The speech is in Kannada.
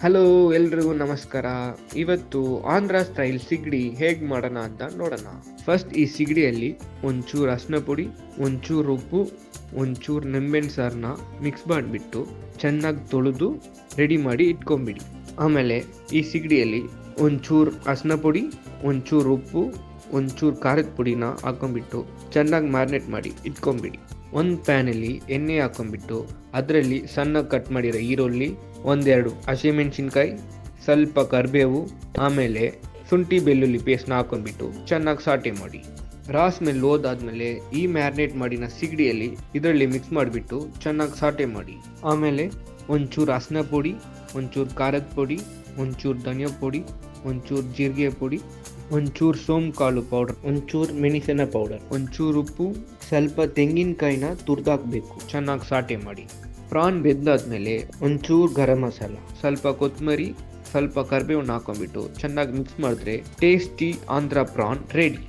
ಹಲೋ, ಎಲ್ರಿಗೂ ನಮಸ್ಕಾರ. ಇವತ್ತು ಆಂಧ್ರ ಸ್ಟೈಲ್ ಸಿಗಡಿ ಹೇಗ್ ಮಾಡೋಣ ಅಂತ ನೋಡೋಣ. ಫಸ್ಟ್ ಈ ಸಿಗಡಿಯಲ್ಲಿ ಒಂಚೂರು ಅರಿಶಿನ ಪುಡಿ, ಒಂಚೂರು ಉಪ್ಪು, ಒಂಚೂರು ನಿಂಬೆಹಣ್ಣು ಸಾರನ್ನ ಮಿಕ್ಸ್ ಮಾಡಿಬಿಟ್ಟು ಚೆನ್ನಾಗಿ ತೊಳೆದು ರೆಡಿ ಮಾಡಿ ಇಟ್ಕೊಂಬಿಡಿ. ಆಮೇಲೆ ಈ ಸಿಗಡಿಯಲ್ಲಿ ಒಂಚೂರು ಅರಿಶಿನ ಪುಡಿ, ಒಂಚೂರು ಉಪ್ಪು, ಒಂಚೂರು ಖಾರದ ಪುಡಿನ ಹಾಕೊಂಡ್ಬಿಟ್ಟು ಚೆನ್ನಾಗಿ ಮ್ಯಾರಿನೇಟ್ ಮಾಡಿ ಇಟ್ಕೊಂಬಿಡಿ. ಒಂದು ಪ್ಯಾನಲ್ಲಿ ಎಣ್ಣೆ ಹಾಕೊಂಡ್ಬಿಟ್ಟು ಅದರಲ್ಲಿ ಸಣ್ಣ ಕಟ್ ಮಾಡಿರೋ ಈರುಳ್ಳಿ, ಒಂದೆರಡು ಹಸಿಮೆಣಸಿನ್ಕಾಯಿ, ಸ್ವಲ್ಪ ಕರಿಬೇವು, ಆಮೇಲೆ ಶುಂಠಿ ಬೆಳ್ಳುಳ್ಳಿ ಪೇಸ್ಟ್ನ ಹಾಕೊಂಡ್ಬಿಟ್ಟು ಚೆನ್ನಾಗಿ ಸಾಟೆ ಮಾಡಿ. ರಾ ಸ್ಮೆಲ್ ಹೋದಾದ್ಮೇಲೆ ಈ ಮ್ಯಾರಿನೇಟ್ ಮಾಡಿನ ಸಿಗಡಿಯಲ್ಲಿ ಇದರಲ್ಲಿ ಮಿಕ್ಸ್ ಮಾಡಿಬಿಟ್ಟು ಚೆನ್ನಾಗಿ ಸಾಟೆ ಮಾಡಿ. ಆಮೇಲೆ ಒಂಚೂರು ಅರಿಶಿನ ಪುಡಿ, ಒಂಚೂರು ಖಾರದ ಪುಡಿ, ಒಂಚೂರು ಧನಿಯಾ ಪುಡಿ, ಒಂಚೂರು ಜೀರಿಗೆ ಪುಡಿ, ಒಂಚೂರು ಸೋಂಪು ಕಾಳು ಪೌಡರ್, ಒಂಚೂರು ಮೆಣಸಿನ ಪೌಡರ್, ಒಂಚೂರು ಉಪ್ಪು, ಸ್ವಲ್ಪ ತೆಂಗಿನಕಾಯಿನ ತುರ್ದಾಕ್ಬೇಕು. ಚೆನ್ನಾಗಿ ಸಾಟೆ ಮಾಡಿ. ಪ್ರಾನ್ ಬೆಂದಾದ್ಮೇಲೆ ಒಂಚೂರು ಗರಂ ಮಸಾಲ, ಸ್ವಲ್ಪ ಕೊತ್ತಂಬರಿ, ಸ್ವಲ್ಪ ಕರಿಬೇವನ್ನ ಹಾಕೊಂಡ್ಬಿಟ್ಟು ಚೆನ್ನಾಗಿ ಮಿಕ್ಸ್ ಮಾಡಿದ್ರೆ ಟೇಸ್ಟಿ ಆಂಧ್ರ ಪ್ರಾನ್ ರೆಡಿ.